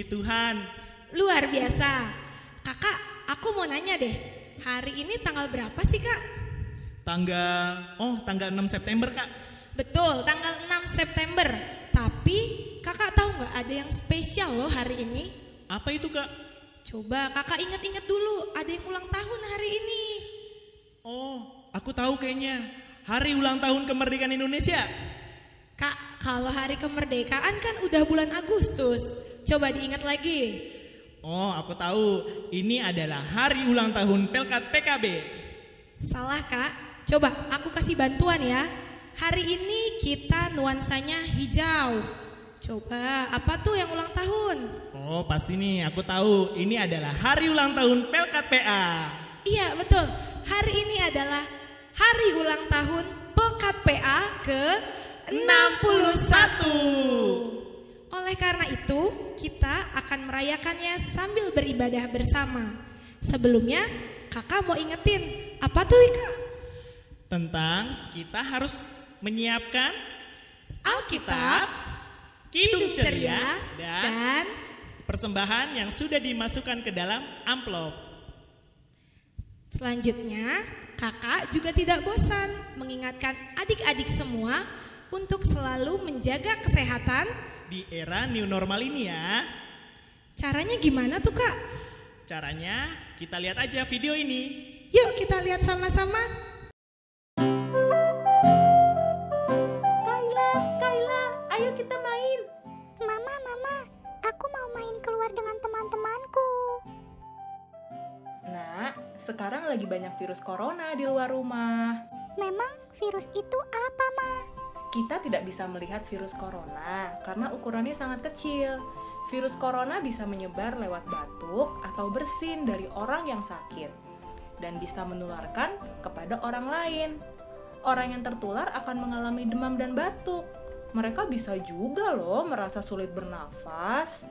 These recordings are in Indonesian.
Puji Tuhan. Luar biasa. Kakak, aku mau nanya deh. Hari ini tanggal berapa sih, Kak? Tanggal 6 September, Kak. Betul, tanggal 6 September. Tapi kakak tahu nggak ada yang spesial loh hari ini? Apa itu, Kak? Coba kakak ingat-ingat dulu, ada yang ulang tahun hari ini. Oh, aku tahu kayaknya. Hari ulang tahun kemerdekaan Indonesia. Kak, kalau hari kemerdekaan kan udah bulan Agustus. Coba diingat lagi. Oh, aku tahu. Ini adalah hari ulang tahun Pelkat PKB. Salah, Kak. Coba aku kasih bantuan ya. Hari ini kita nuansanya hijau. Coba, apa tuh yang ulang tahun? Oh, pasti nih, aku tahu. Ini adalah hari ulang tahun Pelkat PA. Iya, betul. Hari ini adalah hari ulang tahun Pelkat PA ke 61. Oleh karena itu, kita akan merayakannya sambil beribadah bersama. Sebelumnya, kakak mau ingetin, apa tuh, Kak? Tentang kita harus menyiapkan Alkitab, Kidung Ceria, dan dan persembahan yang sudah dimasukkan ke dalam amplop. selanjutnya, kakak juga tidak bosan mengingatkan adik-adik semua untuk selalu menjaga kesehatan. Di era new normal ini ya. Caranya gimana tuh, Kak? Caranya kita lihat aja video ini. Yuk kita lihat sama-sama. Kayla, ayo kita main. Mama, aku mau main keluar dengan teman-temanku. Nak, sekarang lagi banyak virus corona di luar rumah. Memang virus itu apa, Ma? Kita tidak bisa melihat virus corona karena ukurannya sangat kecil. Virus corona bisa menyebar lewat batuk atau bersin dari orang yang sakit dan bisa menularkan kepada orang lain. Orang yang tertular akan mengalami demam dan batuk. Mereka bisa juga loh merasa sulit bernafas.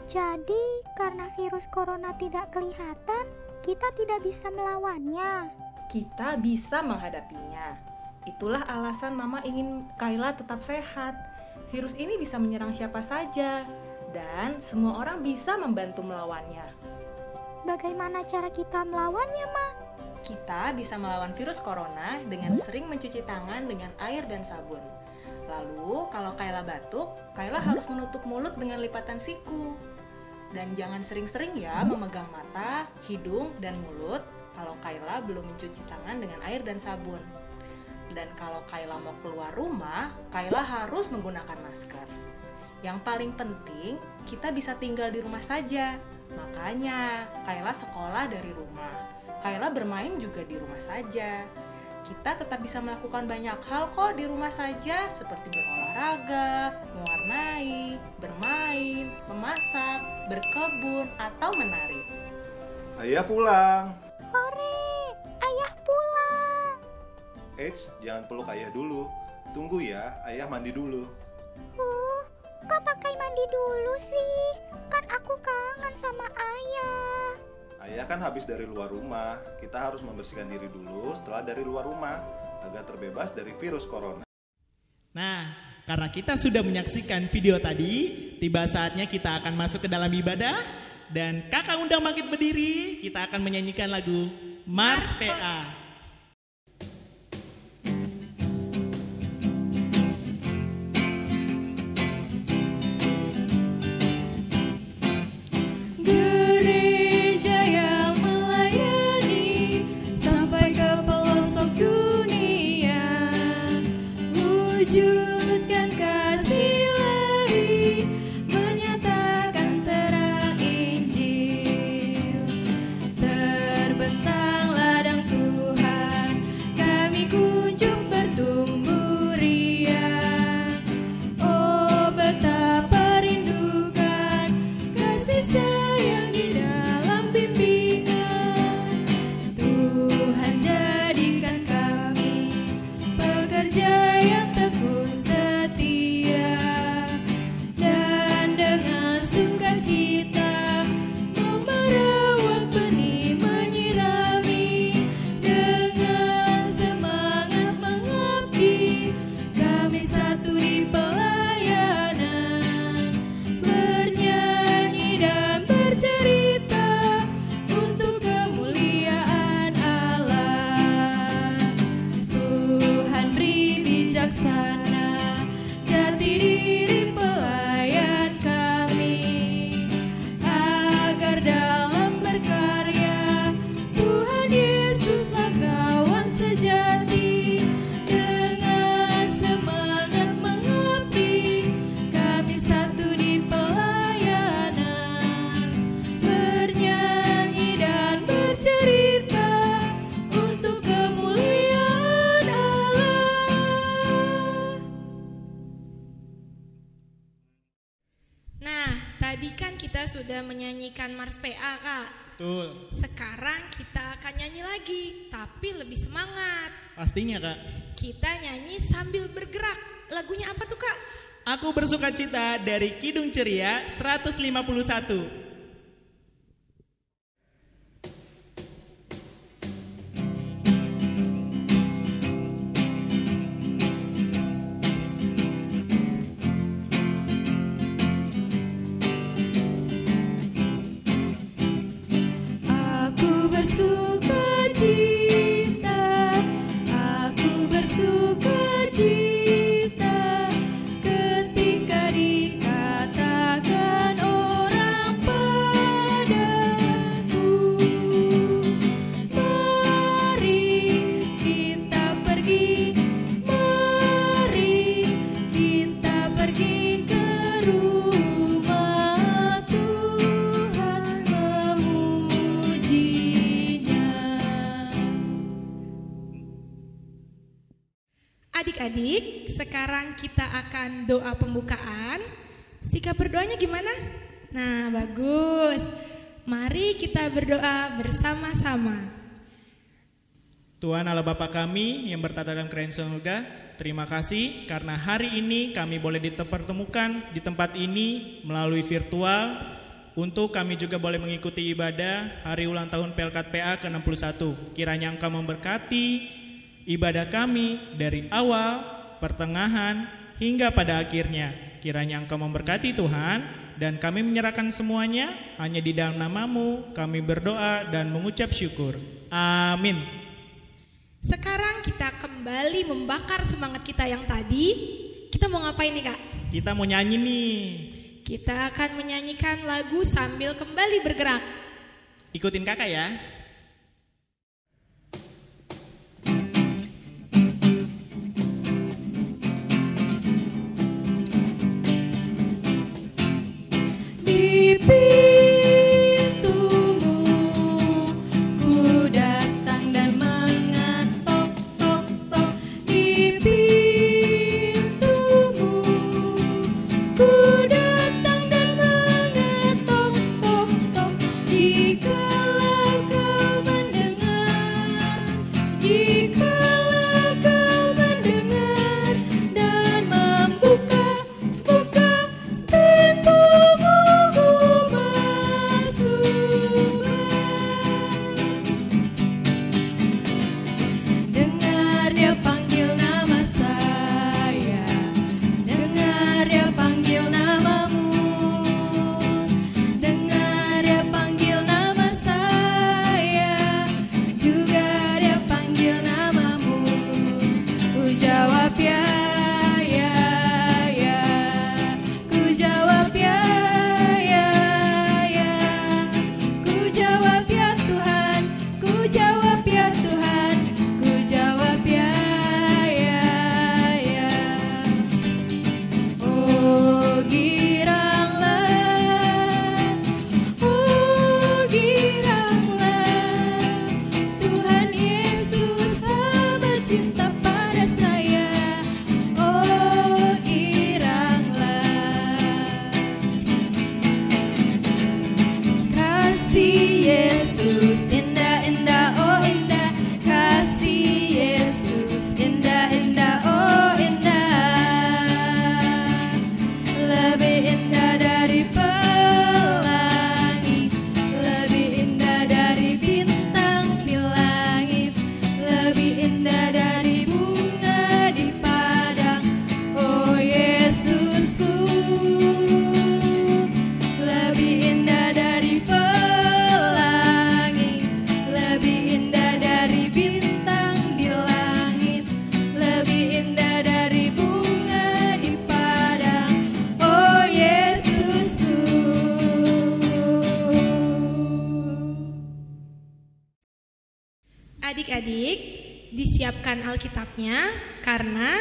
Jadi, karena virus corona tidak kelihatan, kita tidak bisa melawannya. Kita bisa menghadapinya. Itulah alasan Mama ingin Kayla tetap sehat. Virus ini bisa menyerang siapa saja dan semua orang bisa membantu melawannya. Bagaimana cara kita melawannya, Ma? Kita bisa melawan virus corona dengan sering mencuci tangan dengan air dan sabun. Lalu, kalau Kayla batuk, Kayla harus menutup mulut dengan lipatan siku. Dan jangan sering-sering ya memegang mata, hidung, dan mulut kalau Kayla belum mencuci tangan dengan air dan sabun. Dan kalau Kayla mau keluar rumah, Kayla harus menggunakan masker. Yang paling penting, kita bisa tinggal di rumah saja. Makanya, Kayla sekolah dari rumah. Kayla bermain juga di rumah saja. Kita tetap bisa melakukan banyak hal kok di rumah saja, seperti berolahraga, mewarnai, bermain, memasak, berkebun, atau menari. Ayah pulang. Hore, ayah pulang. Eits, jangan peluk ayah dulu. Tunggu ya, ayah mandi dulu. Kok pakai mandi dulu sih? Kan aku kangen sama ayah. Ayah kan habis dari luar rumah. Kita harus membersihkan diri dulu setelah dari luar rumah agar terbebas dari virus corona. Nah, karena kita sudah menyaksikan video tadi, tiba saatnya kita akan masuk ke dalam ibadah. Dan kakak undang bangkit berdiri, kita akan menyanyikan lagu Mars PA. Wujudkan kasih ilahi, menyatakan terang Injil. Terbentang ladang Tuhan. sudah menyanyikan Mars PA, Kak. Betul. Sekarang kita akan nyanyi lagi, tapi lebih semangat. Pastinya, Kak. Kita nyanyi sambil bergerak. Lagunya apa tuh, Kak? Aku bersuka cita dari Kidung Ceria 151. Aku bersuka cita, aku bersuka cita ketika dikatakan orang padaku, mari kita pergi, mari kita pergi ke rumah Tuhan memujinya. Adik-adik, sekarang kita akan doa pembukaan. Sikap berdoanya gimana? Nah, bagus. Mari kita berdoa bersama-sama. Tuhan Allah Bapa kami yang bertata dalam kerajaan surga, terima kasih karena hari ini kami boleh dipertemukan di tempat ini melalui virtual untuk kami juga boleh mengikuti ibadah hari ulang tahun Pelkat PA ke-61. Kiranya Engkau memberkati ibadah kami dari awal, pertengahan, hingga pada akhirnya. Kiranya Engkau memberkati Tuhan, dan kami menyerahkan semuanya hanya di dalam nama-Mu. Kami berdoa dan mengucap syukur. Amin. Sekarang kita kembali membakar semangat kita yang tadi. Kita mau ngapain nih, Kak? Kita mau nyanyi nih. Kita akan menyanyikan lagu sambil kembali bergerak. Ikutin kakak ya. Di pintumu ku datang dan mengetok, tok, tok. Di pintumu ku datang dan mengetok, tok, tok. Jikalau kau mendengar, jikalau kau mendengar dan membuka pintumu, dengar dia panggil nama saya, dengar dia panggil namamu, dengar dia panggil nama saya, juga dia panggil namamu. Ku jawab ya, ya, ya. Ku jawab ya, ya, ya. Ku jawab ya Tuhan, ku jawab ya Tuhan, ku jawab ya, ya, ya. Oh giranglah, Tuhan Yesus amat cinta pada saya. Oh giranglah, kasih Yesus indah, indah, oh indah. Kasih Yesus indah, indah, oh indah. Lebih indah dari pelangi, lebih indah dari bintang di langit, lebih indah dari bunga di padang. Oh Yesusku, lebih indah dari pelangi, lebih indah dari bintang di langit, lebih indah dari bunga di padang. Oh Yesusku. Adik-adik, disiapkan Alkitabnya karena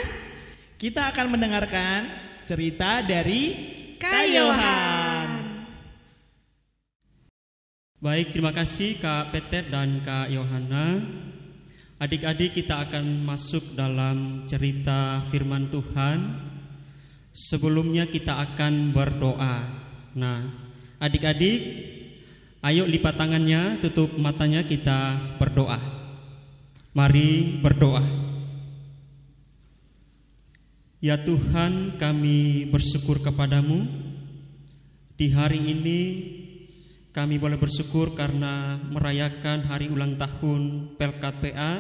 Kita akan mendengarkan cerita dari Kak Yohan. Baik, terima kasih Kak Peter dan Kak Yohana. Adik-adik, kita akan masuk dalam cerita firman Tuhan. Sebelumnya kita akan berdoa. Nah, Adik-adik, ayo lipat tangannya, tutup matanya, kita berdoa. Mari berdoa. Ya Tuhan, kami bersyukur kepadamu. Di hari ini kami boleh bersyukur karena merayakan hari ulang tahun Pelkat PA.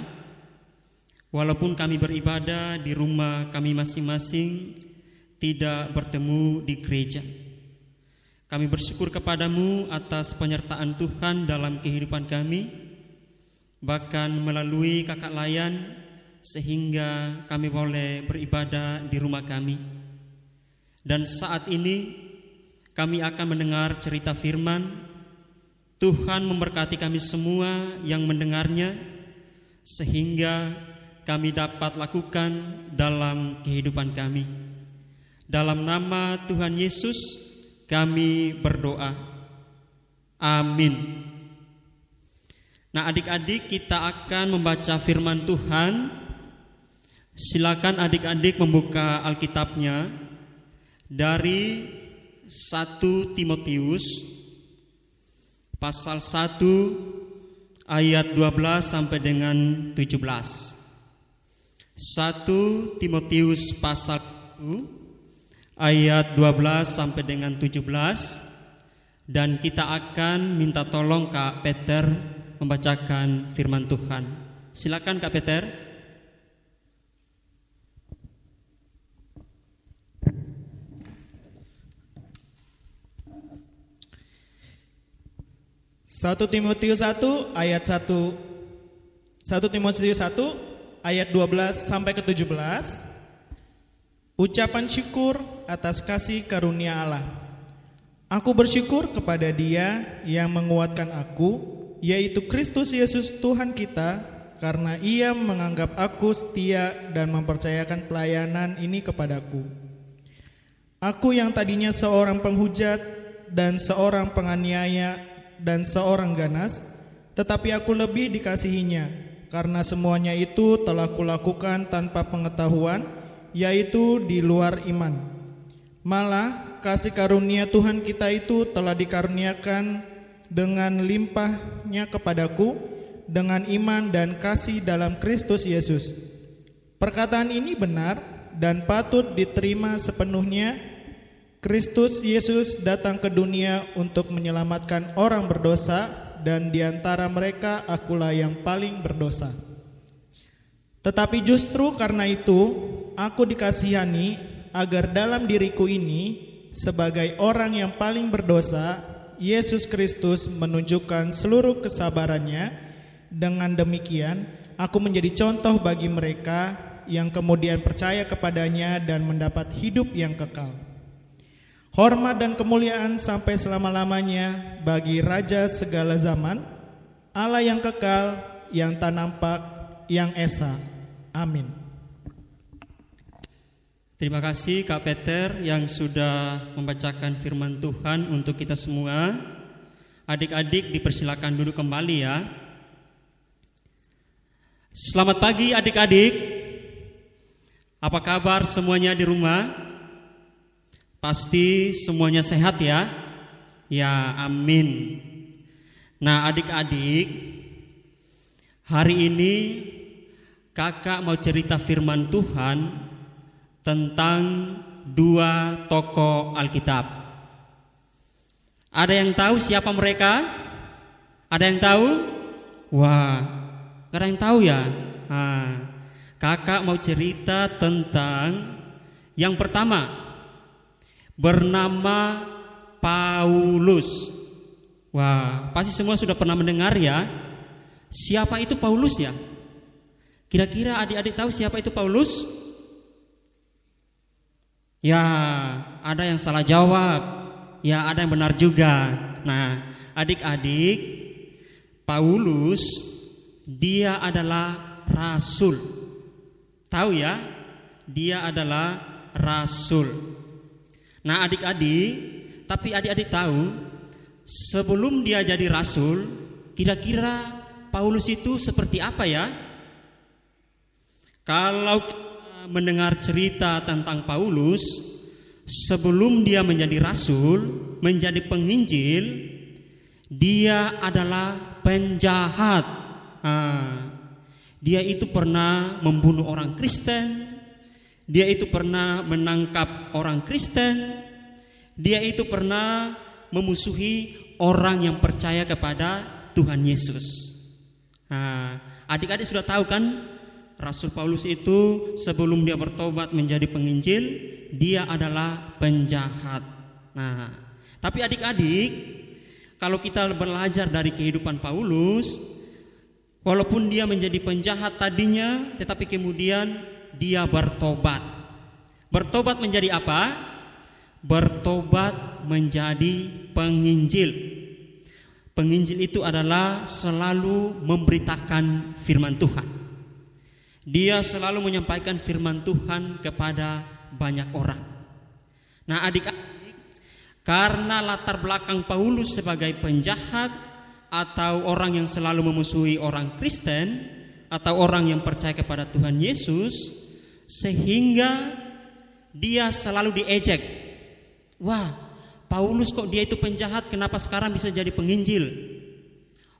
Walaupun kami beribadah di rumah kami masing-masing, tidak bertemu di gereja. Kami bersyukur kepadamu atas penyertaan Tuhan dalam kehidupan kami, bahkan melalui kakak layan, sehingga kami boleh beribadah di rumah kami. Dan saat ini kami akan mendengar cerita firman. Tuhan memberkati kami semua yang mendengarnya, sehingga kami dapat lakukan dalam kehidupan kami. Dalam nama Tuhan Yesus kami berdoa. Amin. Nah, adik-adik, kita akan membaca firman Tuhan. Silakan adik-adik membuka Alkitabnya dari 1 Timotius pasal 1 ayat 12 sampai dengan 17. 1 Timotius pasal 1 ayat 12 sampai dengan 17, dan kita akan minta tolong Kak Peter membacakan firman Tuhan. Silakan Kak Peter. Satu Timotius 1 ayat 1 Timotius 1 ayat 12 sampai ke 17. Ucapan syukur atas kasih karunia Allah. Aku bersyukur kepada Dia yang menguatkan aku, yaitu Kristus Yesus Tuhan kita, karena Ia menganggap aku setia dan mempercayakan pelayanan ini kepadaku. Aku yang tadinya seorang penghujat dan seorang penganiaya dan seorang ganas, tetapi aku lebih dikasihinya, karena semuanya itu telah kulakukan tanpa pengetahuan, yaitu di luar iman. Malah kasih karunia Tuhan kita itu telah dikaruniakan dengan limpahnya kepadaku dengan iman dan kasih dalam Kristus Yesus. Perkataan ini benar dan patut diterima sepenuhnya. Kristus Yesus datang ke dunia untuk menyelamatkan orang berdosa, dan di antara mereka akulah yang paling berdosa. Tetapi justru karena itu aku dikasihani, agar dalam diriku ini sebagai orang yang paling berdosa, Yesus Kristus menunjukkan seluruh kesabarannya. Dengan demikian aku menjadi contoh bagi mereka yang kemudian percaya kepadanya dan mendapat hidup yang kekal. Hormat dan kemuliaan sampai selama-lamanya bagi Raja segala zaman, Allah yang kekal, yang tak nampak, yang esa. Amin. Terima kasih Kak Peter yang sudah membacakan firman Tuhan untuk kita semua. Adik-adik dipersilakan duduk kembali ya. Selamat pagi adik-adik. Apa kabar semuanya di rumah? Pasti semuanya sehat ya? Ya, amin. Nah adik-adik, hari ini kakak mau cerita firman Tuhan tentang dua tokoh Alkitab. Ada yang tahu siapa mereka? Ada yang tahu? Wah, gak ada yang tahu ya? Nah, kakak mau cerita tentang yang pertama, bernama Paulus. Wah, pasti semua sudah pernah mendengar ya. Siapa itu Paulus ya? Kira-kira adik-adik tahu siapa itu Paulus? Ya, ada yang salah jawab. Ya, ada yang benar juga. Nah, adik-adik, Paulus dia adalah rasul. Tahu ya? Dia adalah rasul. Nah, adik-adik, tapi adik-adik tahu sebelum dia jadi rasul, kira-kira Paulus itu seperti apa ya? Kalau kita mendengar cerita tentang Paulus sebelum dia menjadi rasul, menjadi penginjil, dia adalah penjahat. Dia itu pernah membunuh orang Kristen, dia itu pernah menangkap orang Kristen, dia itu pernah memusuhi orang yang percaya kepada Tuhan Yesus. Adik-adik sudah tahu kan, Rasul Paulus itu sebelum dia bertobat menjadi penginjil, dia adalah penjahat. Tapi adik-adik, kalau kita belajar dari kehidupan Paulus, walaupun dia menjadi penjahat tadinya, tetapi kemudian dia bertobat. Bertobat menjadi apa? Bertobat menjadi penginjil. Penginjil itu adalah selalu memberitakan firman Tuhan. Dia selalu menyampaikan firman Tuhan kepada banyak orang. Nah, adik-adik, karena latar belakang Paulus sebagai penjahat atau orang yang selalu memusuhi orang Kristen atau orang yang percaya kepada Tuhan Yesus, sehingga dia selalu diejek. Wah, Paulus kok dia itu penjahat, kenapa sekarang bisa jadi penginjil?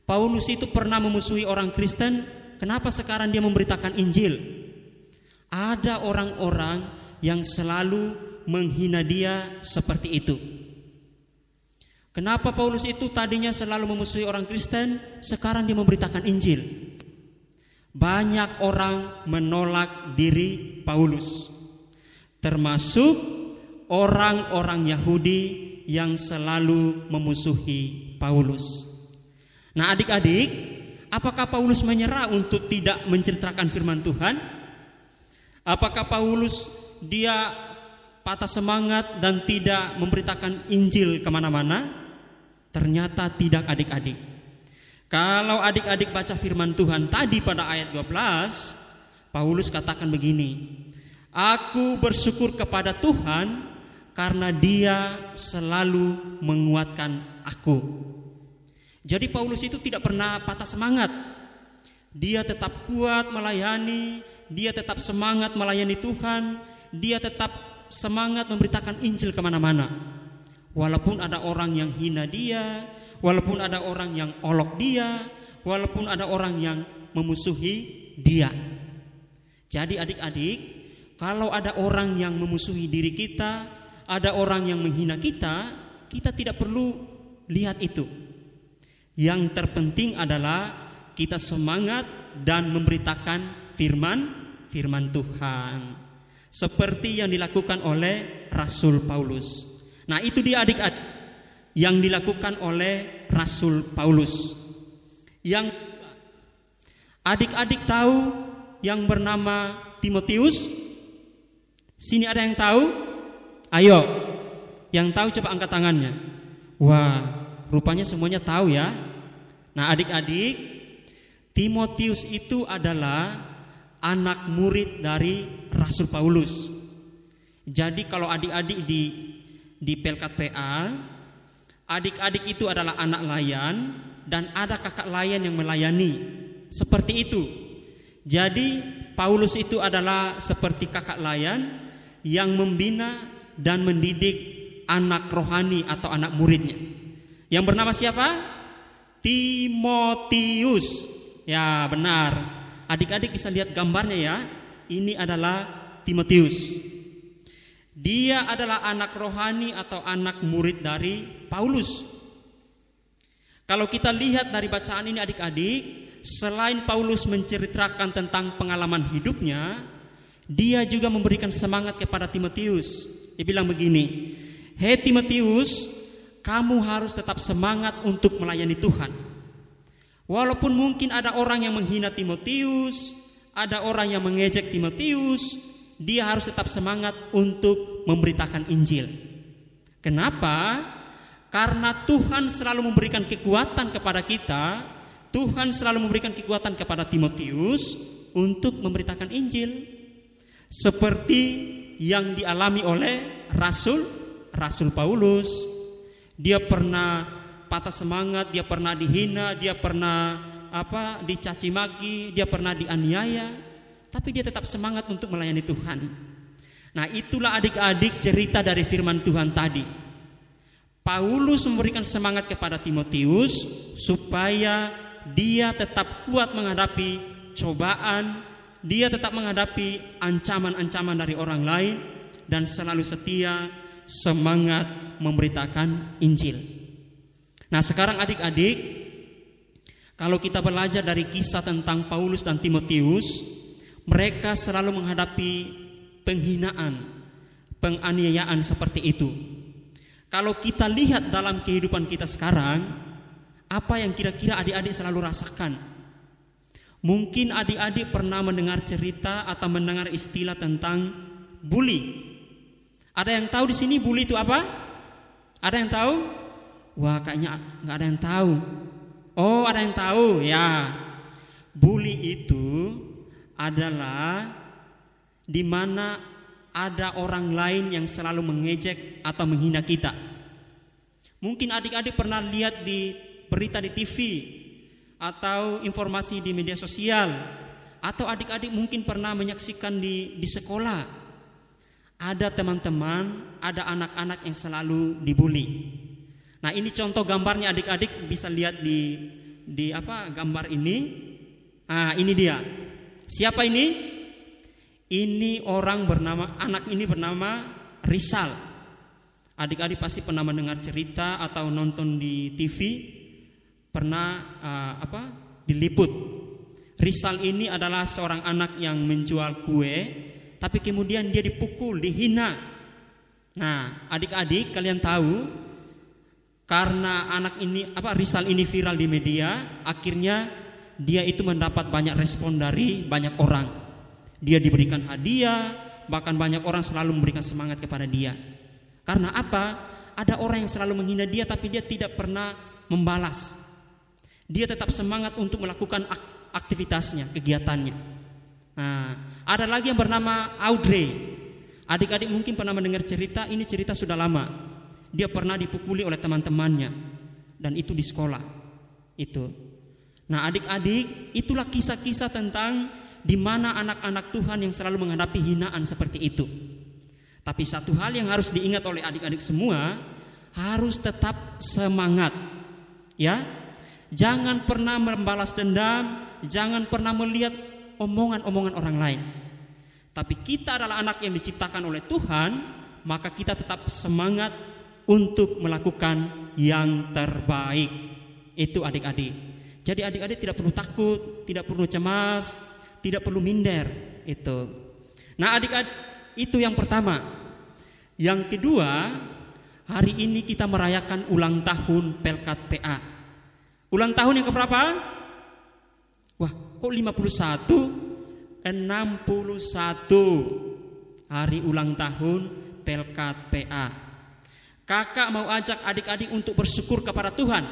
Paulus itu pernah memusuhi orang Kristen, kenapa sekarang dia memberitakan Injil? Ada orang-orang yang selalu menghina dia seperti itu. Kenapa Paulus itu tadinya selalu memusuhi orang Kristen, sekarang dia memberitakan Injil? Banyak orang menolak diri Paulus, termasuk orang-orang Yahudi yang selalu memusuhi Paulus. Nah, adik-adik, apakah Paulus menyerah untuk tidak menceritakan firman Tuhan? Apakah Paulus dia patah semangat dan tidak memberitakan Injil kemana-mana? Ternyata tidak, adik-adik. Kalau adik-adik baca firman Tuhan tadi pada ayat 12, Paulus katakan begini, aku bersyukur kepada Tuhan karena Dia selalu menguatkan aku. Jadi Paulus itu tidak pernah patah semangat. Dia tetap kuat melayani, dia tetap semangat melayani Tuhan, dia tetap semangat memberitakan Injil kemana-mana. Walaupun ada orang yang hina dia, walaupun ada orang yang olok dia, walaupun ada orang yang memusuhi dia. Jadi adik-adik, kalau ada orang yang memusuhi diri kita, ada orang yang menghina kita, kita tidak perlu lihat itu. Yang terpenting adalah kita semangat dan memberitakan firman Tuhan. Seperti yang dilakukan oleh Rasul Paulus. Nah, itu dia adik-adik yang dilakukan oleh Rasul Paulus. Yang adik-adik tahu yang bernama Timotius? Sini ada yang tahu? Ayo, yang tahu coba angkat tangannya. Wah, rupanya semuanya tahu ya. Nah, adik-adik, Timotius itu adalah anak murid dari Rasul Paulus. Jadi kalau adik-adik di Pelkat PA, adik-adik itu adalah anak layan dan ada kakak layan yang melayani. Seperti itu. Jadi Paulus itu adalah seperti kakak layan yang membina dan mendidik anak rohani atau anak muridnya. Yang bernama siapa? Timotius. Ya, benar. Adik-adik bisa lihat gambarnya ya. Ini adalah Timotius. Dia adalah anak rohani atau anak murid dari Paulus. Kalau kita lihat dari bacaan ini adik-adik, selain Paulus menceritakan tentang pengalaman hidupnya, dia juga memberikan semangat kepada Timotius. Dia bilang begini, "Hei Timotius, kamu harus tetap semangat untuk melayani Tuhan. Walaupun mungkin ada orang yang menghina Timotius, ada orang yang mengejek Timotius, dia harus tetap semangat untuk memberitakan Injil." Kenapa? Karena Tuhan selalu memberikan kekuatan kepada kita. Tuhan selalu memberikan kekuatan kepada Timotius untuk memberitakan Injil. Seperti yang dialami oleh Rasul Paulus. Dia pernah patah semangat, dia pernah dihina, dia pernah dicaci maki, dia pernah dianiaya, tapi dia tetap semangat untuk melayani Tuhan. Nah, itulah adik-adik cerita dari firman Tuhan tadi. Paulus memberikan semangat kepada Timotius supaya dia tetap kuat menghadapi cobaan, dia tetap menghadapi ancaman-ancaman dari orang lain, dan selalu setia semangat memberitakan Injil. Nah, sekarang adik-adik, kalau kita belajar dari kisah tentang Paulus dan Timotius, mereka selalu menghadapi penghinaan, penganiayaan seperti itu. Kalau kita lihat dalam kehidupan kita sekarang, apa yang kira-kira adik-adik selalu rasakan? Mungkin adik-adik pernah mendengar cerita atau mendengar istilah tentang bully. Ada yang tahu di sini bully itu apa? Ada yang tahu? Wah, kayaknya nggak ada yang tahu. Oh, ada yang tahu ya. Bully itu adalah di mana ada orang lain yang selalu mengejek atau menghina kita. Mungkin adik-adik pernah lihat di berita di TV atau informasi di media sosial, atau adik-adik mungkin pernah menyaksikan di sekolah. Ada teman-teman, ada anak-anak yang selalu dibully. Nah, ini contoh gambarnya, adik-adik bisa lihat di gambar ini. Ah, ini dia. Siapa ini? Ini anak ini bernama Rizal. Adik-adik pasti pernah mendengar cerita atau nonton di TV, pernah diliput. Rizal ini adalah seorang anak yang menjual kue, tapi kemudian dia dipukul, dihina. Nah, adik-adik kalian tahu, karena Rizal ini viral di media, akhirnya dia itu mendapat banyak respon dari banyak orang. Dia diberikan hadiah, bahkan banyak orang selalu memberikan semangat kepada dia. Karena apa? Ada orang yang selalu menghina dia, tapi dia tidak pernah membalas. Dia tetap semangat untuk melakukan aktivitasnya, kegiatannya. Nah, ada lagi yang bernama Audrey. Adik-adik mungkin pernah mendengar cerita, ini cerita sudah lama. Dia pernah dipukuli oleh teman-temannya, dan itu di sekolah. Itu. Nah, adik-adik, itulah kisah-kisah tentang di mana anak-anak Tuhan yang selalu menghadapi hinaan seperti itu. Tapi satu hal yang harus diingat oleh adik-adik semua, harus tetap semangat. Ya, jangan pernah membalas dendam, jangan pernah melihat omongan-omongan orang lain. Tapi kita adalah anak yang diciptakan oleh Tuhan, maka kita tetap semangat untuk melakukan yang terbaik. Itu adik-adik. Jadi adik-adik tidak perlu takut, tidak perlu cemas, tidak perlu minder. Itu. Nah, adik-adik, itu yang pertama. Yang kedua, hari ini kita merayakan ulang tahun Pelkat PA. Ulang tahun yang keberapa? Wah, kok 51? 61 hari ulang tahun Pelkat PA. Kakak mau ajak adik-adik untuk bersyukur kepada Tuhan.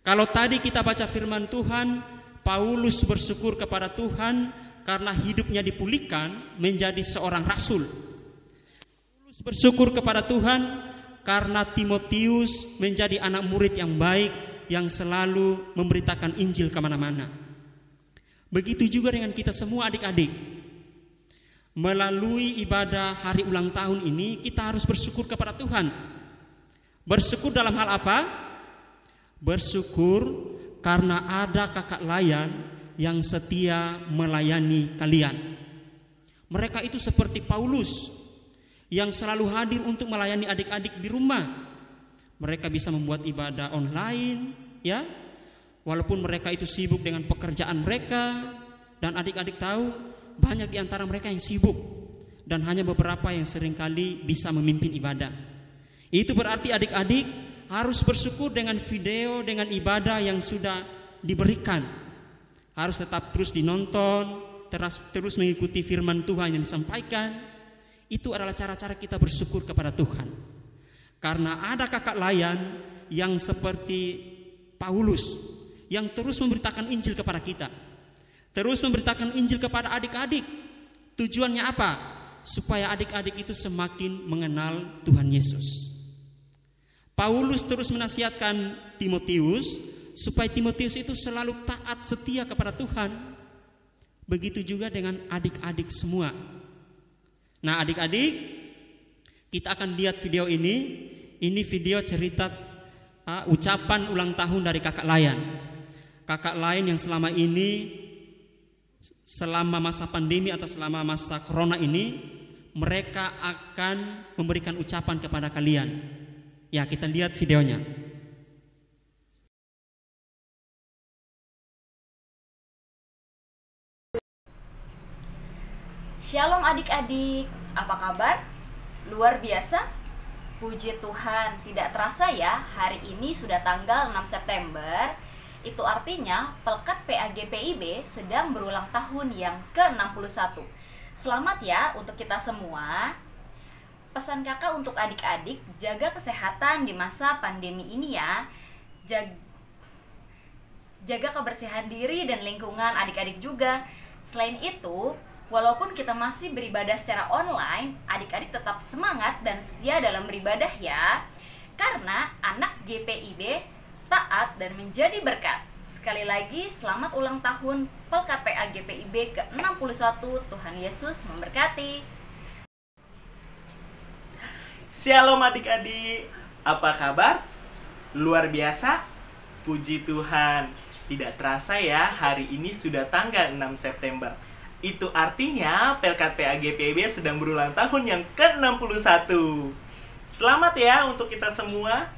Kalau tadi kita baca firman Tuhan, Paulus bersyukur kepada Tuhan karena hidupnya dipulihkan menjadi seorang rasul. Paulus bersyukur kepada Tuhan karena Timotius menjadi anak murid yang baik yang selalu memberitakan Injil kemana-mana. Begitu juga dengan kita semua adik-adik. Melalui ibadah hari ulang tahun ini kita harus bersyukur kepada Tuhan. Bersyukur dalam hal apa? Bersyukur karena ada kakak layan yang setia melayani kalian. Mereka itu seperti Paulus yang selalu hadir untuk melayani adik-adik di rumah. Mereka bisa membuat ibadah online, ya. Walaupun mereka itu sibuk dengan pekerjaan mereka, dan adik-adik tahu banyak di antara mereka yang sibuk dan hanya beberapa yang seringkali bisa memimpin ibadah. Itu berarti adik-adik harus bersyukur dengan video, dengan ibadah yang sudah diberikan. Harus tetap terus dinonton, terus mengikuti firman Tuhan yang disampaikan. Itu adalah cara-cara kita bersyukur kepada Tuhan. Karena ada kakak layan yang seperti Paulus, yang terus memberitakan Injil kepada kita, terus memberitakan Injil kepada adik-adik. Tujuannya apa? Supaya adik-adik itu semakin mengenal Tuhan Yesus. Paulus terus menasihatkan Timotius supaya Timotius itu selalu taat setia kepada Tuhan. Begitu juga dengan adik-adik semua. Nah, adik-adik, kita akan lihat video ini. ini video cerita ucapan ulang tahun dari kakak Layan. Kakak Layan yang selama ini, selama masa pandemi atau selama masa corona ini, mereka akan memberikan ucapan kepada kalian. Ya, kita lihat videonya. Shalom adik-adik, apa kabar? Luar biasa? Puji Tuhan, tidak terasa ya, hari ini sudah tanggal 6 September. Itu artinya Pelkat PAGPIB sedang berulang tahun yang ke-61. Selamat ya untuk kita semua. Pesan kakak untuk adik-adik, jaga kesehatan di masa pandemi ini ya. Jaga kebersihan diri dan lingkungan adik-adik juga. Selain itu, walaupun kita masih beribadah secara online, adik-adik tetap semangat dan setia dalam beribadah ya. Karena anak GPIB taat dan menjadi berkat. Sekali lagi, selamat ulang tahun Pelkat PAGPIB ke-61. Tuhan Yesus memberkati. Shalom adik-adik, apa kabar? Luar biasa? Puji Tuhan, tidak terasa ya, hari ini sudah tanggal 6 September. Itu artinya Pelkat PAGPIB sedang berulang tahun yang ke-61. Selamat ya untuk kita semua.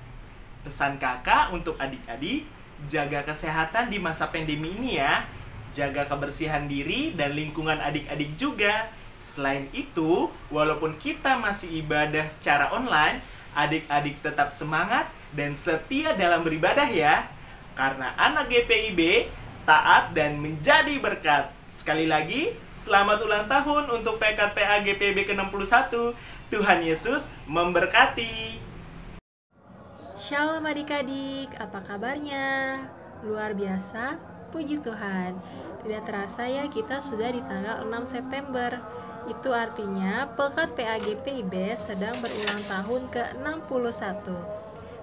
Pesan kakak untuk adik-adik, jaga kesehatan di masa pandemi ini ya. Jaga kebersihan diri dan lingkungan adik-adik juga. Selain itu, walaupun kita masih ibadah secara online, adik-adik tetap semangat dan setia dalam beribadah ya. Karena anak GPIB taat dan menjadi berkat. Sekali lagi, selamat ulang tahun untuk Pelkat PAGPIB ke-61. Tuhan Yesus memberkati. Shalom adik-adik, apa kabarnya? Luar biasa, puji Tuhan. Tidak terasa ya, kita sudah di tanggal 6 September. Itu artinya Pelkat PAGPIB sedang berulang tahun ke-61.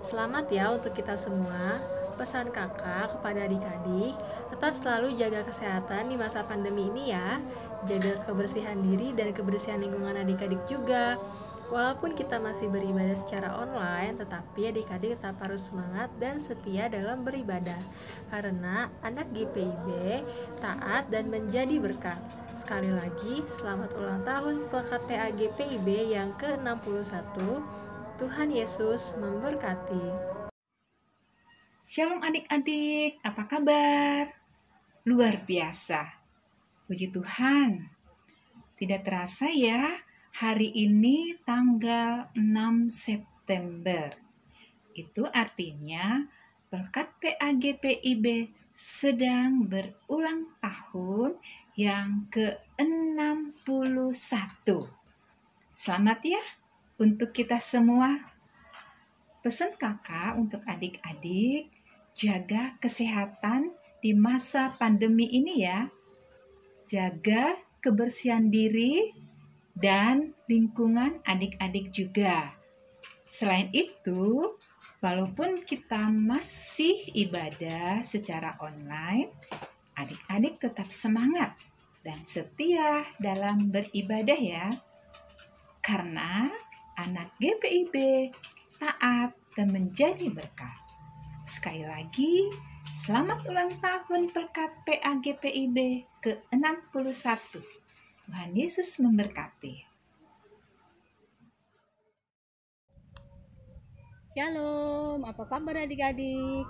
Selamat ya untuk kita semua. Pesan kakak kepada adik-adik, tetap selalu jaga kesehatan di masa pandemi ini ya. Jaga kebersihan diri dan kebersihan lingkungan adik-adik juga. Walaupun kita masih beribadah secara online, tetapi adik-adik tetap harus semangat dan setia dalam beribadah. Karena anak GPIB taat dan menjadi berkat. Sekali lagi, selamat ulang tahun Pelkat PAGPIB yang ke-61. Tuhan Yesus memberkati. Shalom adik-adik, apa kabar? Luar biasa. Puji Tuhan. Tidak terasa ya, hari ini tanggal 6 September. Itu artinya Pelkat PAGPIB sedang berulang tahun yang ke-61. Selamat ya untuk kita semua. Pesan kakak untuk adik-adik, jaga kesehatan di masa pandemi ini ya. Jaga kebersihan diri dan lingkungan adik-adik juga. Selain itu, walaupun kita masih ibadah secara online, adik-adik tetap semangat dan setia dalam beribadah ya. Karena anak GPIB taat dan menjadi berkat. Sekali lagi, selamat ulang tahun Pelkat PAGPIB ke-61. Tuhan Yesus memberkati. Shalom, apa kabar adik-adik?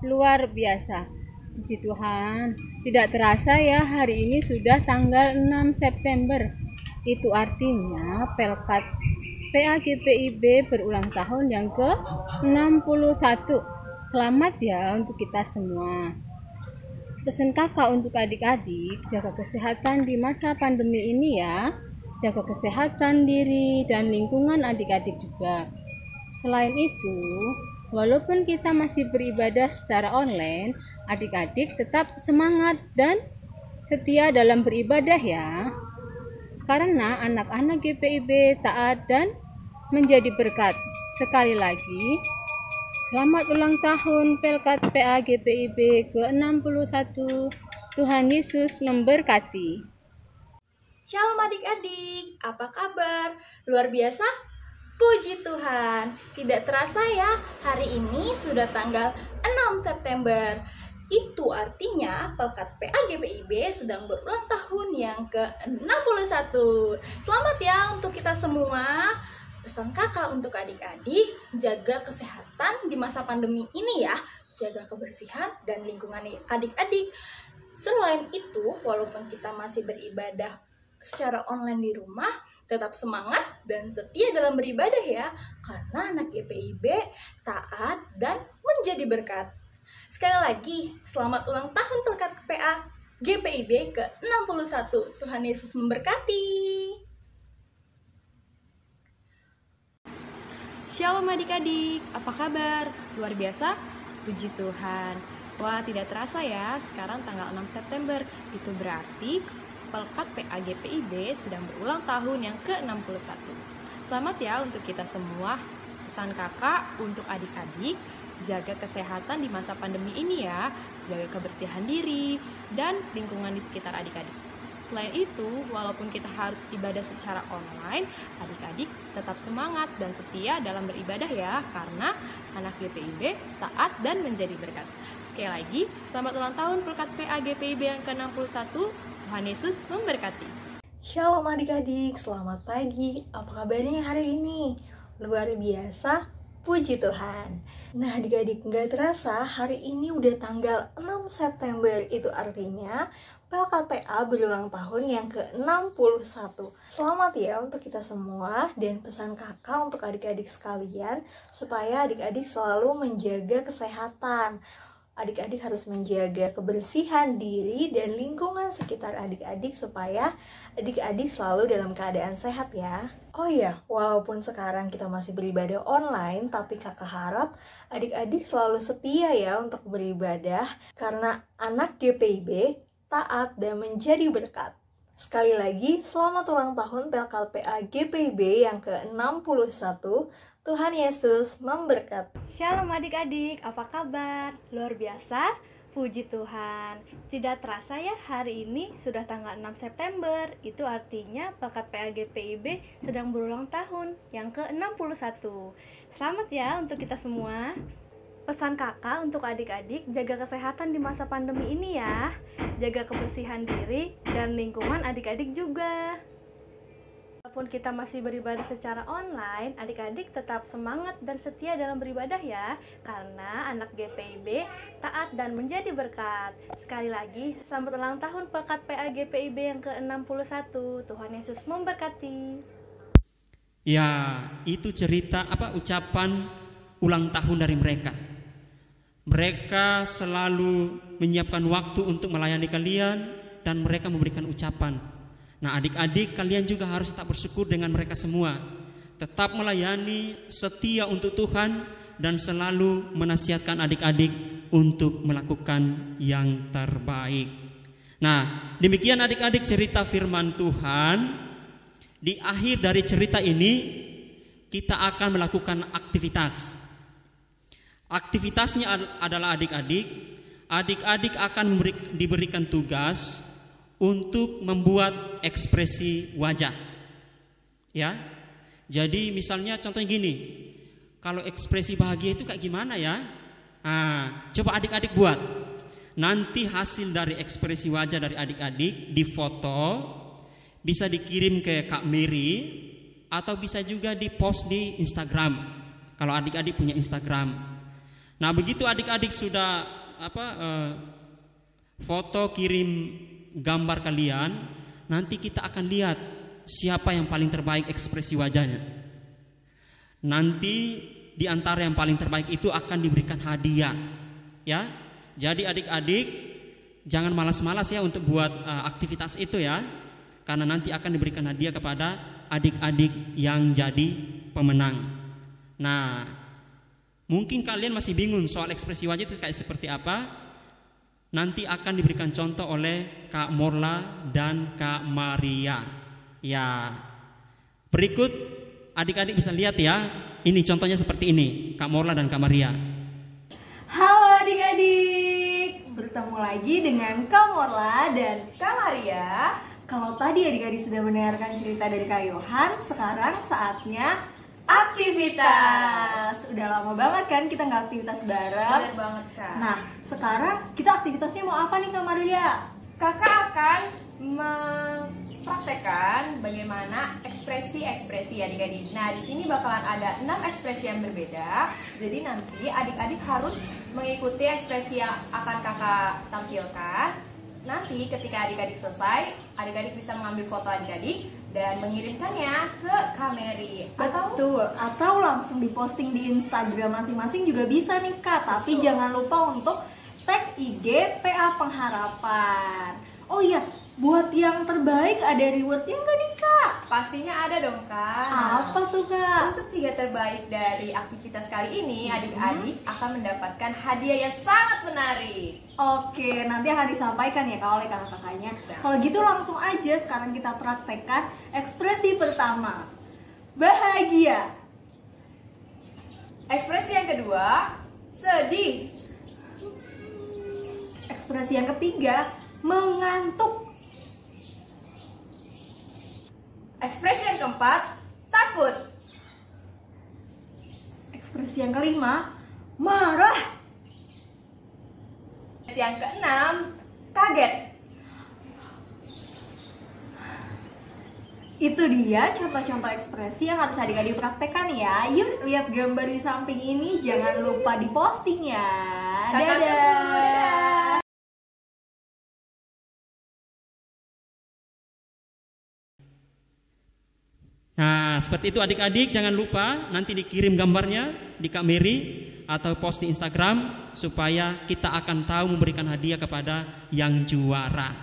Luar biasa. Puji Tuhan, tidak terasa ya, hari ini sudah tanggal 6 September. Itu artinya Pelkat PAGPIB berulang tahun yang ke-61. Selamat ya untuk kita semua. Pesan kakak untuk adik-adik, jaga kesehatan di masa pandemi ini ya. Jaga kesehatan diri dan lingkungan adik-adik juga. Selain itu, walaupun kita masih beribadah secara online, adik-adik tetap semangat dan setia dalam beribadah ya. Karena anak-anak GPIB taat dan menjadi berkat. Sekali lagi, selamat ulang tahun Pelkat PAGPIB ke-61. Tuhan Yesus memberkati. Shalom adik-adik, apa kabar? Luar biasa? Puji Tuhan, tidak terasa ya, hari ini sudah tanggal 6 September. Itu artinya Pelkat PA GPIB sedang berulang tahun yang ke-61. Selamat ya untuk kita semua. Pesan kakak untuk adik-adik, jaga kesehatan di masa pandemi ini ya. Jaga kebersihan dan lingkungan adik-adik. Selain itu, walaupun kita masih beribadah secara online di rumah, tetap semangat dan setia dalam beribadah ya, karena anak GPIB taat dan menjadi berkat. Sekali lagi, selamat ulang tahun Pelkat PA GPIB ke-61. Tuhan Yesus memberkati. Shalom adik-adik, apa kabar? Luar biasa? Puji Tuhan. Wah, tidak terasa ya, sekarang tanggal 6 September. Itu berarti Pelkat PA GPIB sedang berulang tahun yang ke-61. Selamat ya untuk kita semua. Pesan kakak untuk adik-adik, jaga kesehatan di masa pandemi ini ya. Jaga kebersihan diri dan lingkungan di sekitar adik-adik. Selain itu, walaupun kita harus ibadah secara online, adik-adik tetap semangat dan setia dalam beribadah ya, karena anak GPIB taat dan menjadi berkat. Sekali lagi, selamat ulang tahun Pelkat PA GPIB yang ke-61. Tuhan Yesus memberkati. Shalom adik-adik, selamat pagi. Apa kabarnya hari ini? Luar biasa, puji Tuhan. Nah adik-adik, nggak terasa hari ini udah tanggal 6 September. Itu artinya Pelkat PA berulang tahun yang ke-61. Selamat ya untuk kita semua, dan pesan kakak untuk adik-adik sekalian supaya adik-adik selalu menjaga kesehatan. Adik-adik harus menjaga kebersihan diri dan lingkungan sekitar adik-adik supaya adik-adik selalu dalam keadaan sehat ya. Oh iya, walaupun sekarang kita masih beribadah online, tapi kakak harap adik-adik selalu setia ya untuk beribadah, karena anak GPIB taat dan menjadi berkat. Sekali lagi, selamat ulang tahun Pelkat PA GPIB yang ke-61. Tuhan Yesus memberkati. Shalom adik-adik, apa kabar? Luar biasa, puji Tuhan. Tidak terasa ya, hari ini sudah tanggal 6 September. Itu artinya Pelkat PA GPIB sedang berulang tahun yang ke-61. Selamat ya untuk kita semua. Pesan kakak untuk adik-adik, jaga kesehatan di masa pandemi ini ya. Jaga kebersihan diri dan lingkungan adik-adik juga. Walaupun kita masih beribadah secara online, adik-adik tetap semangat dan setia dalam beribadah ya, karena anak GPIB taat dan menjadi berkat. Sekali lagi, selamat ulang tahun Pelkat PA GPIB yang ke-61. Tuhan Yesus memberkati. Ya, itu cerita ucapan ulang tahun dari mereka. Mereka selalu menyiapkan waktu untuk melayani kalian dan mereka memberikan ucapan. Nah adik-adik, kalian juga harus tetap bersyukur dengan mereka semua. Tetap melayani, setia untuk Tuhan, dan selalu menasihatkan adik-adik untuk melakukan yang terbaik. Nah demikian adik-adik cerita firman Tuhan. Di akhir dari cerita ini kita akan melakukan aktivitas. Aktivitasnya adalah adik-adik akan diberikan tugas untuk membuat ekspresi wajah. Ya. Jadi misalnya contohnya gini. Kalau ekspresi bahagia itu kayak gimana ya? Coba adik-adik buat. Nanti hasil dari ekspresi wajah dari adik-adik difoto, bisa dikirim ke Kak Mary atau bisa juga dipost di Instagram. Kalau adik-adik punya Instagram. Nah, begitu adik-adik sudah foto kirim gambar kalian, nanti kita akan lihat siapa yang paling terbaik ekspresi wajahnya. Nanti di antara yang paling terbaik itu akan diberikan hadiah. Ya. Jadi adik-adik jangan malas-malas ya untuk buat aktivitas itu ya. Karena nanti akan diberikan hadiah kepada adik-adik yang jadi pemenang. Nah, mungkin kalian masih bingung soal ekspresi wajah itu kayak seperti apa. Nanti akan diberikan contoh oleh Kak Morla dan Kak Maria. Ya. Berikut adik-adik bisa lihat ya. Ini contohnya seperti ini, Kak Morla dan Kak Maria. Halo adik-adik. Bertemu lagi dengan Kak Morla dan Kak Maria. Kalau tadi adik-adik sudah mendengarkan cerita dari Kak Yohan, sekarang saatnya aktivitas. Udah lama banget kan kita nggak aktivitas bareng. Bener banget, Kak. Nah, sekarang kita aktivitasnya mau apa nih Kak Maria? Kakak akan mempraktekkan bagaimana ekspresi-ekspresi adik-adik. Nah, di sini bakalan ada 6 ekspresi yang berbeda. Jadi nanti adik-adik harus mengikuti ekspresi yang akan kakak tampilkan. Nanti ketika adik-adik selesai, adik-adik bisa mengambil foto adik-adik dan mengirimkannya ke Kameri. Betul, atau langsung diposting di Instagram masing-masing juga bisa nih Kak. Tapi jangan lupa untuk tag IG PA Pengharapan. Oh iya, buat yang terbaik ada rewardnya nggak nih Kak? Pastinya ada dong, Kak. Apa tuh Kak? Untuk 3 terbaik dari aktivitas kali ini, adik-adik akan mendapatkan hadiah yang sangat menarik. Oke, nanti akan disampaikan ya Kak oleh kakak-kakaknya. Kalau gitu langsung aja sekarang kita praktekkan ekspresi pertama. Bahagia. Ekspresi yang kedua, sedih. Ekspresi yang ketiga, mengantuk. Ekspresi yang keempat, takut. Ekspresi yang kelima, marah. Ekspresi yang keenam, kaget. Itu dia contoh-contoh ekspresi yang harus adik-adik praktekkan ya. Yuk lihat gambar di samping ini, jangan lupa diposting ya. Dadah. Nah, seperti itu adik-adik, jangan lupa nanti dikirim gambarnya di Kak Mary atau post di Instagram supaya kita akan tahu memberikan hadiah kepada yang juara.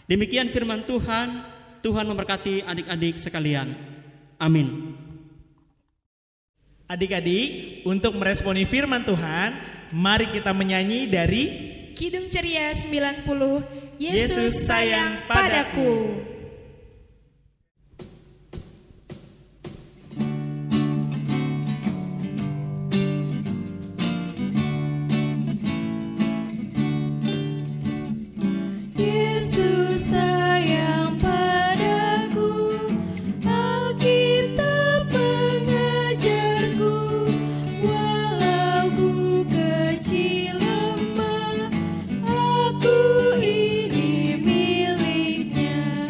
Demikian firman Tuhan. Tuhan memberkati adik-adik sekalian. Amin. Adik-adik, untuk meresponi firman Tuhan, mari kita menyanyi dari Kidung Ceria 90, Yesus sayang padaku. Yesus sayang padaku, Alkitab mengajarku, walau ku kecil lemah, aku ini miliknya.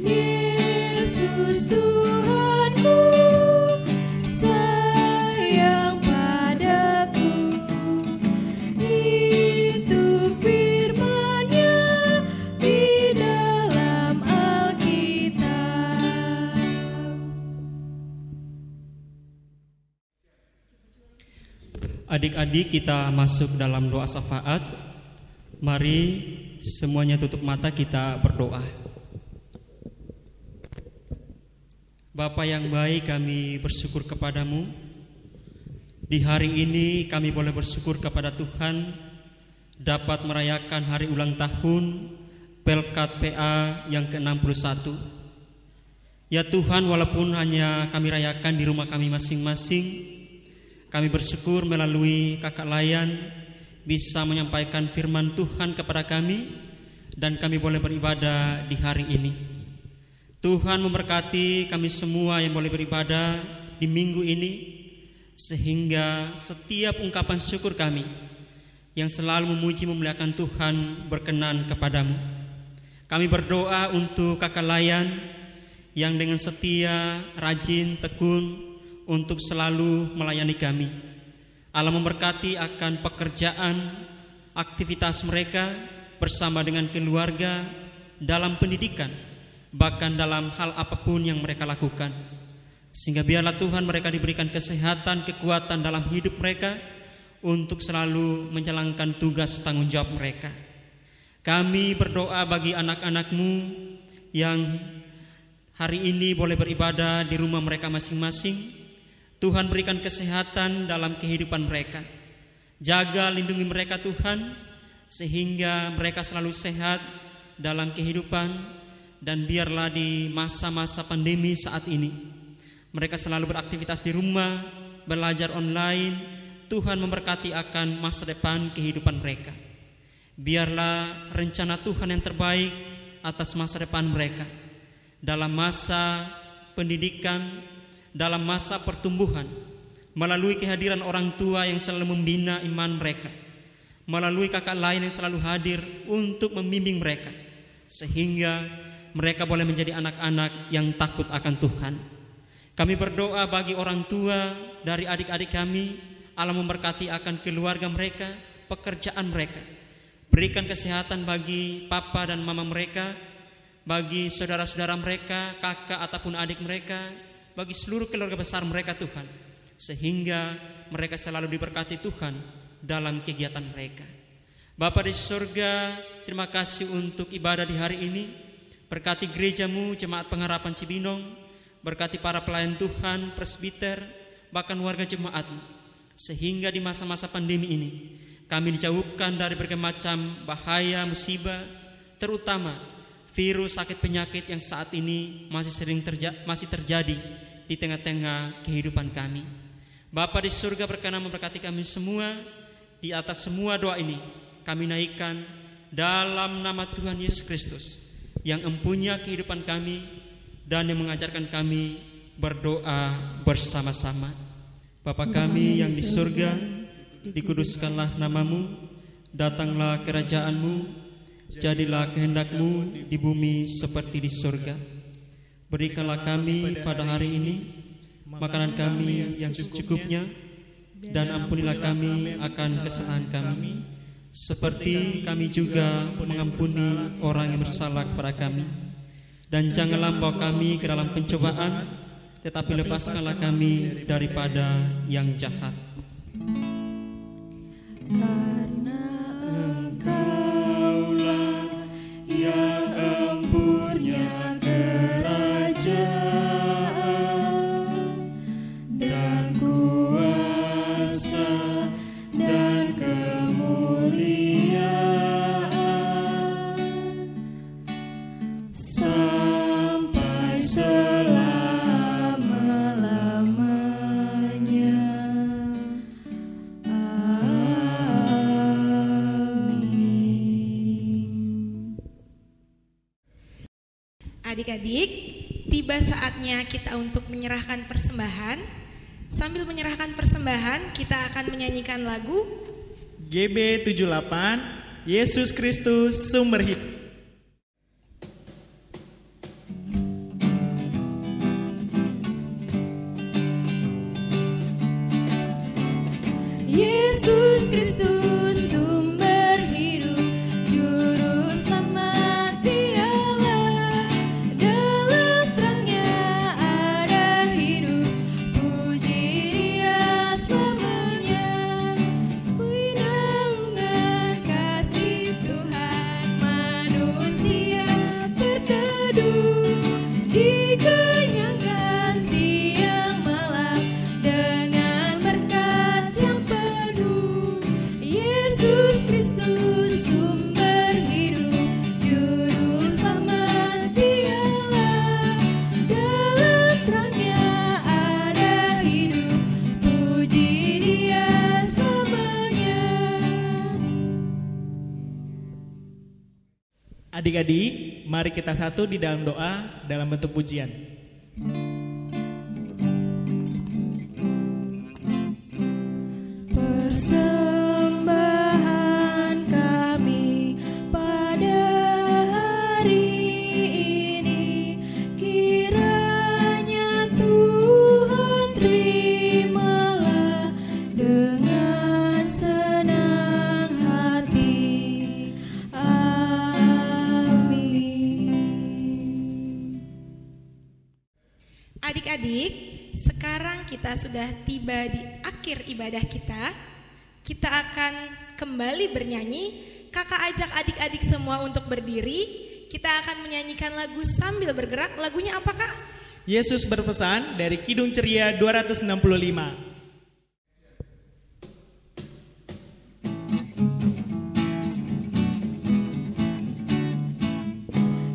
Yesus Tuhanku, sayang padaku, itu firman-Nya di dalam Alkitab. Adik-adik, kita masuk dalam doa syafaat. Mari semuanya tutup mata, kita berdoa. Bapa yang baik, kami bersyukur kepadamu. Di hari ini kami boleh bersyukur kepada Tuhan dapat merayakan hari ulang tahun Pelkat PA yang ke-61. Ya Tuhan, walaupun hanya kami rayakan di rumah kami masing-masing, kami bersyukur melalui kakak Layan bisa menyampaikan firman Tuhan kepada kami dan kami boleh beribadah di hari ini. Tuhan memberkati kami semua yang boleh beribadah di minggu ini, sehingga setiap ungkapan syukur kami yang selalu memuji memuliakan Tuhan berkenan kepadamu. Kami berdoa untuk kakak Layan yang dengan setia, rajin, tekun untuk selalu melayani kami. Allah memberkati akan pekerjaan, aktivitas mereka bersama dengan keluarga, dalam pendidikan, bahkan dalam hal apapun yang mereka lakukan. Sehingga biarlah Tuhan mereka diberikan kesehatan, kekuatan dalam hidup mereka untuk selalu menjalankan tugas tanggung jawab mereka. Kami berdoa bagi anak-anak-Mu yang hari ini boleh beribadah di rumah mereka masing-masing. Tuhan berikan kesehatan dalam kehidupan mereka. Jaga, lindungi mereka Tuhan, sehingga mereka selalu sehat dalam kehidupan. Dan biarlah di masa-masa pandemi saat ini mereka selalu beraktivitas di rumah, belajar online. Tuhan memberkati akan masa depan kehidupan mereka. Biarlah rencana Tuhan yang terbaik atas masa depan mereka dalam masa pendidikan, dalam masa pertumbuhan melalui kehadiran orang tua yang selalu membina iman mereka, melalui kakak lain yang selalu hadir untuk membimbing mereka, sehingga mereka boleh menjadi anak-anak yang takut akan Tuhan. Kami berdoa bagi orang tua dari adik-adik kami, Allah memberkati akan keluarga mereka, pekerjaan mereka. Berikan kesehatan bagi papa dan mama mereka, bagi saudara-saudara mereka, kakak ataupun adik mereka, bagi seluruh keluarga besar mereka Tuhan, sehingga mereka selalu diberkati Tuhan dalam kegiatan mereka. Bapa di surga, terima kasih untuk ibadah di hari ini. Berkati gerejamu, Jemaat Pengharapan Cibinong, berkati para pelayan Tuhan, presbiter, bahkan warga jemaatmu, sehingga di masa-masa pandemi ini kami dijauhkan dari berbagai macam bahaya, musibah, terutama virus sakit penyakit yang saat ini masih terjadi di tengah-tengah kehidupan kami. Bapa di surga, berkenan memberkati kami semua. Di atas semua doa ini kami naikkan dalam nama Tuhan Yesus Kristus yang empunya kehidupan kami dan yang mengajarkan kami berdoa bersama-sama. Bapa kami yang di surga, dikuduskanlah namamu, datanglah kerajaanmu, jadilah kehendakmu di bumi seperti di surga. Berikanlah kami pada hari ini makanan kami yang secukupnya, dan ampunilah kami akan kesalahan kami, seperti kami juga mengampuni orang yang bersalah kepada kami. Dan janganlah membawa kami ke dalam pencobaan, tetapi lepaskanlah kami daripada yang jahat. Karena Engkaulah yang empunya kerajaan dan kuasa dan kemuliaan sampai selama-lamanya. Adik-adik, tiba saatnya kita untuk menyerahkan persembahan. Sambil menyerahkan persembahan, kita akan menyanyikan lagu GB 78, Yesus Kristus Sumber Hidup. Yesus Kristus sumber hidup, juru selamat Dialah, dalam terangnya ada hidup, puji Dia selamanya. Naungan kasih Tuhan, manusia berteduh, dikenyangkan siang malam dengan berkat yang penuh. Yesus Kristus sumber hidup, juru selamat Dialah, dalam terangnya ada hidup, puji Dia selamanya. Adik-adik, mari kita satu di dalam doa dalam bentuk pujian. Persembahan kami pada hari ini, kiranya Tuhan terimalah dengan senang hati. Amin. Adik-adik, sekarang kita sudah tiba di akhir ibadah kita. Kita akan kembali bernyanyi. Kakak ajak adik-adik semua untuk berdiri. Kita akan menyanyikan lagu sambil bergerak. Lagunya apa, Kak? Yesus berpesan dari Kidung Ceria 265.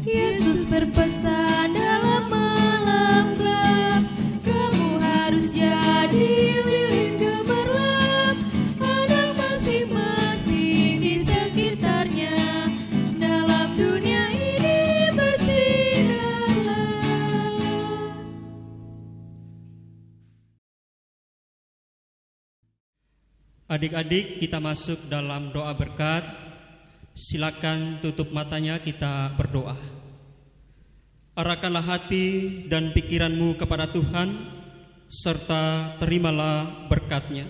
Yesus berpesan dalam malam gelap, kamu harus jadi lilin gemerlap, ada masing-masing di sekitarnya, dalam dunia ini bersinarlah. Adik-adik, kita masuk dalam doa berkat. Silakan tutup matanya, kita berdoa. Arahkanlah hati dan pikiranmu kepada Tuhan, serta terimalah berkat-Nya.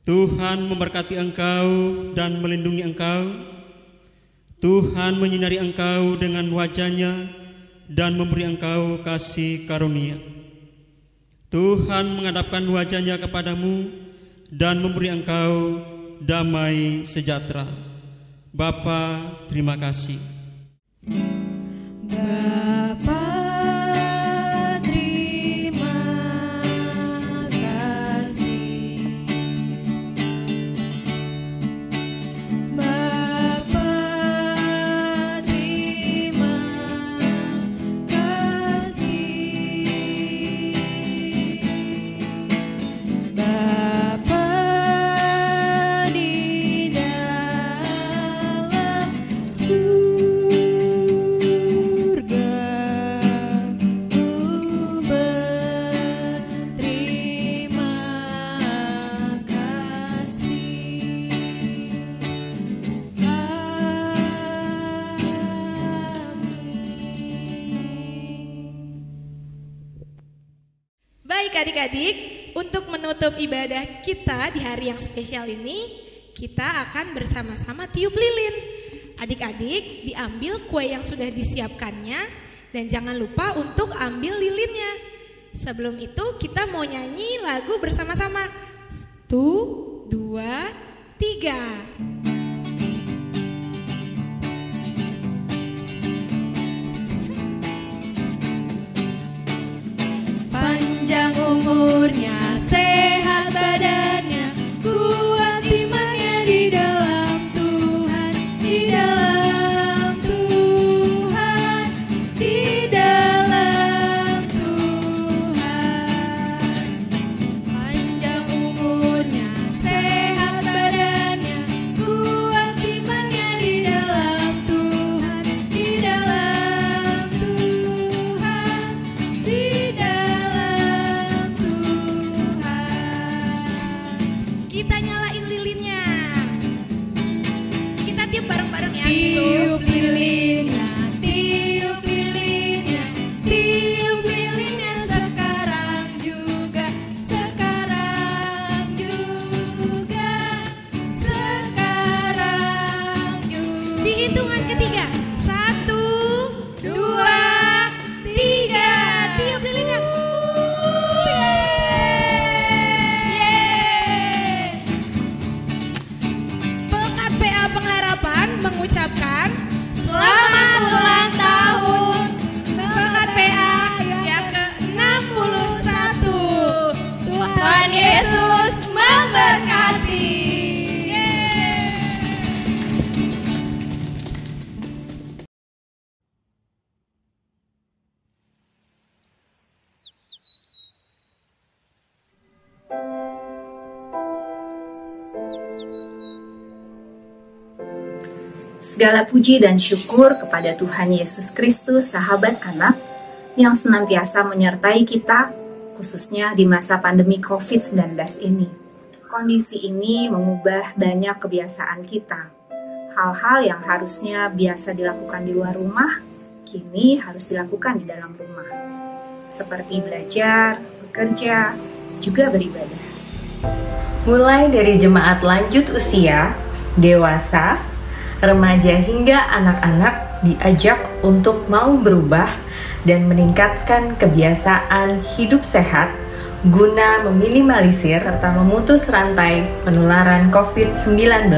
Tuhan memberkati engkau dan melindungi engkau. Tuhan menyinari engkau dengan wajah-Nya dan memberi engkau kasih karunia. Tuhan menghadapkan wajah-Nya kepadamu dan memberi engkau damai sejahtera. Bapa, terima kasih. Bapa, terima kasih. Bapa, terima kasih. Bapa di dalam surga, ku berterima kasih. Baik adik-adik, untuk menutup ibadah kita di hari yang spesial ini, kita akan bersama-sama tiup lilin. Adik-adik, diambil kue yang sudah disiapkannya dan jangan lupa untuk ambil lilinnya. Sebelum itu kita mau nyanyi lagu bersama-sama. 1, 2, 3. Panjang umurnya, sehat badannya, kuat imannya di dalam Tuhan, di dalam Tuhan, di dalam Tuhan. Panjang umurnya, sehat badannya, kuat imannya di dalam Tuhan, di dalam Tuhan, di dalam Tuhan. Kita nyalain lilinnya. Kita tiup bareng-bareng ya. Tiup lilinnya, tiup lilinnya, tiup lilinnya sekarang juga, sekarang juga, sekarang juga. Di hitungan ketiga. 1, 2, 3. Tiup lilinnya. Pekat PA Pengharapan mengucapkan Selamat ulang tahun Pekat PA yang ke-61. Tuhan Yesus memberkati. Segala puji dan syukur kepada Tuhan Yesus Kristus, sahabat anak, yang senantiasa menyertai kita, khususnya di masa pandemi COVID-19 ini. Kondisi ini mengubah banyak kebiasaan kita. Hal-hal yang harusnya biasa dilakukan di luar rumah, kini harus dilakukan di dalam rumah. Seperti belajar, bekerja, juga beribadah. Mulai dari jemaat lanjut usia, dewasa, remaja hingga anak-anak diajak untuk mau berubah dan meningkatkan kebiasaan hidup sehat guna meminimalisir serta memutus rantai penularan COVID-19.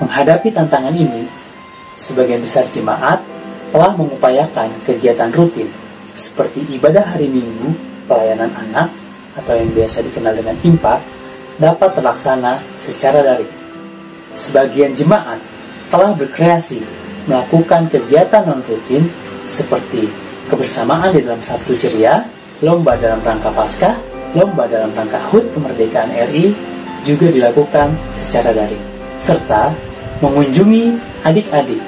Menghadapi tantangan ini, sebagian besar jemaat telah mengupayakan kegiatan rutin seperti ibadah hari Minggu, pelayanan anak, atau yang biasa dikenal dengan IMPA, dapat terlaksana secara daring. Sebagian jemaat telah berkreasi melakukan kegiatan non-rutin seperti kebersamaan di dalam Sabtu Ceria, lomba dalam rangka Paskah, lomba dalam rangka HUT Kemerdekaan RI juga dilakukan secara daring, serta mengunjungi adik-adik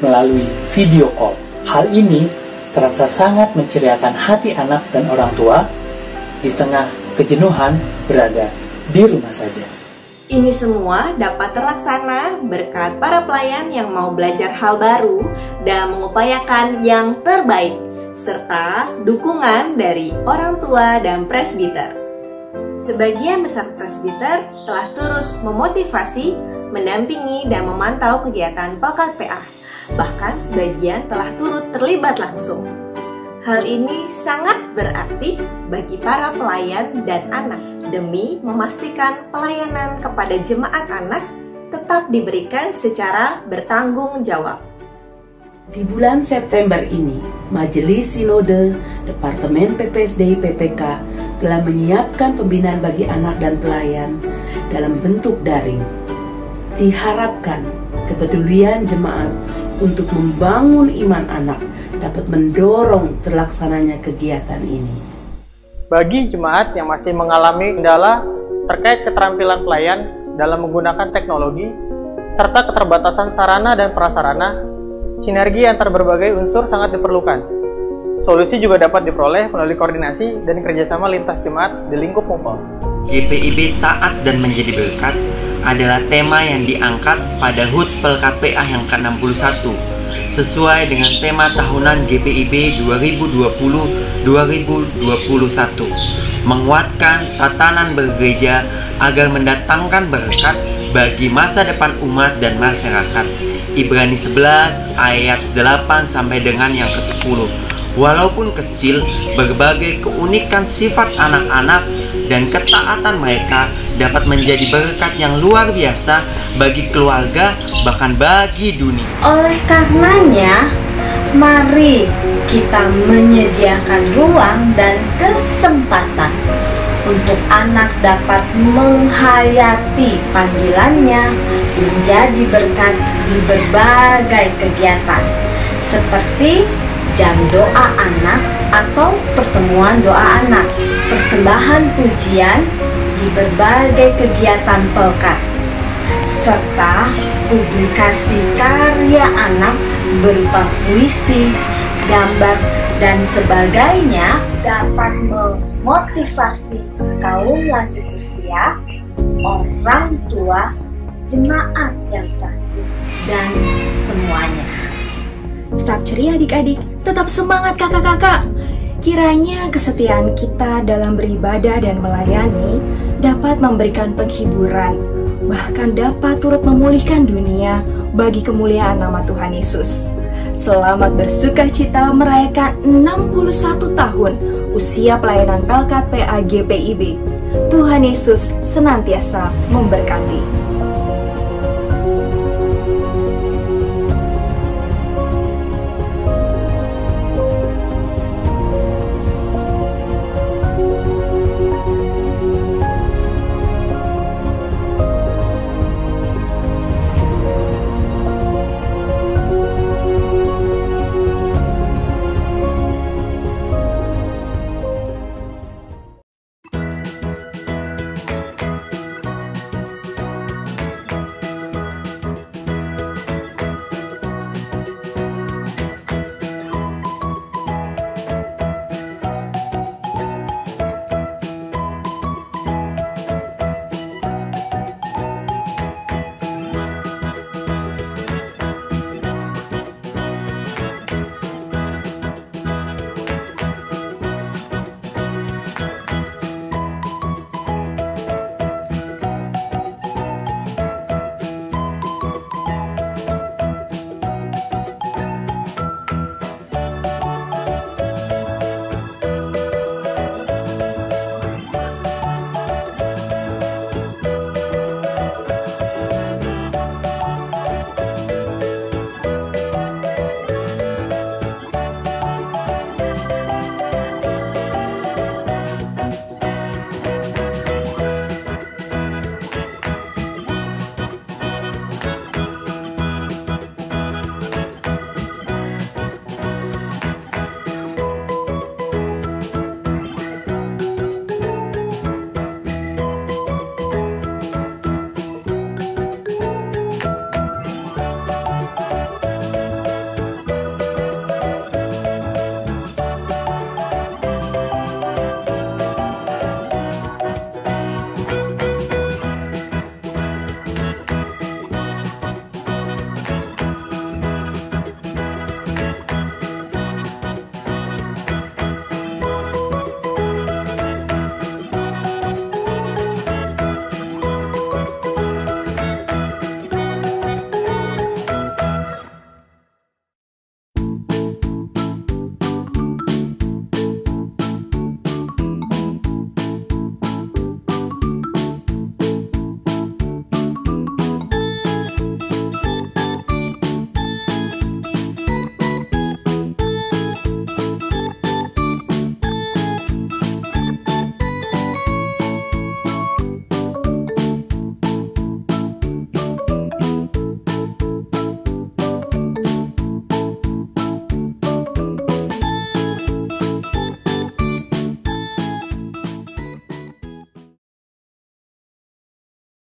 melalui video call. Hal ini terasa sangat menceriakan hati anak dan orang tua di tengah kejenuhan berada di rumah saja. Ini semua dapat terlaksana berkat para pelayan yang mau belajar hal baru dan mengupayakan yang terbaik, serta dukungan dari orang tua dan presbiter. Sebagian besar presbiter telah turut memotivasi, mendampingi, dan memantau kegiatan Pelkat PA. Bahkan sebagian telah turut terlibat langsung. Hal ini sangat berarti bagi para pelayan dan anak demi memastikan pelayanan kepada jemaat anak tetap diberikan secara bertanggung jawab. Di bulan September ini, Majelis Sinode Departemen PPSDI PPK telah menyiapkan pembinaan bagi anak dan pelayan dalam bentuk daring. Diharapkan kepedulian jemaat untuk membangun iman anak dapat mendorong terlaksananya kegiatan ini. Bagi jemaat yang masih mengalami kendala terkait keterampilan pelayan dalam menggunakan teknologi, serta keterbatasan sarana dan prasarana, sinergi antar berbagai unsur sangat diperlukan. Solusi juga dapat diperoleh melalui koordinasi dan kerjasama lintas jemaat di lingkup MUPEL. GPIB Taat dan Menjadi Berkat adalah tema yang diangkat pada HUT Pelkat PA yang ke-61 sesuai dengan tema tahunan GPIB 2020-2021, menguatkan tatanan bergereja agar mendatangkan berkat bagi masa depan umat dan masyarakat. Ibrani 11 ayat 8 sampai dengan yang ke-10. Walaupun kecil, berbagai keunikan sifat anak-anak dan ketaatan mereka dapat menjadi berkat yang luar biasa bagi keluarga, bahkan bagi dunia. Oleh karenanya, mari kita menyediakan ruang dan kesempatan untuk anak dapat menghayati panggilannya menjadi berkat di berbagai kegiatan seperti jam doa anak atau pertemuan doa anak, persembahan pujian di berbagai kegiatan pelkat, serta publikasi karya anak berupa puisi, gambar, dan sebagainya dapat memotivasi kaum lanjut usia, orang tua, jemaat yang sakit, dan semuanya. Tetap ceria adik-adik, tetap semangat kakak-kakak. Kiranya kesetiaan kita dalam beribadah dan melayani dapat memberikan penghiburan, bahkan dapat turut memulihkan dunia bagi kemuliaan nama Tuhan Yesus. Selamat bersukacita merayakan 61 tahun usia pelayanan Pelkat PA GPIB. Tuhan Yesus senantiasa memberkati.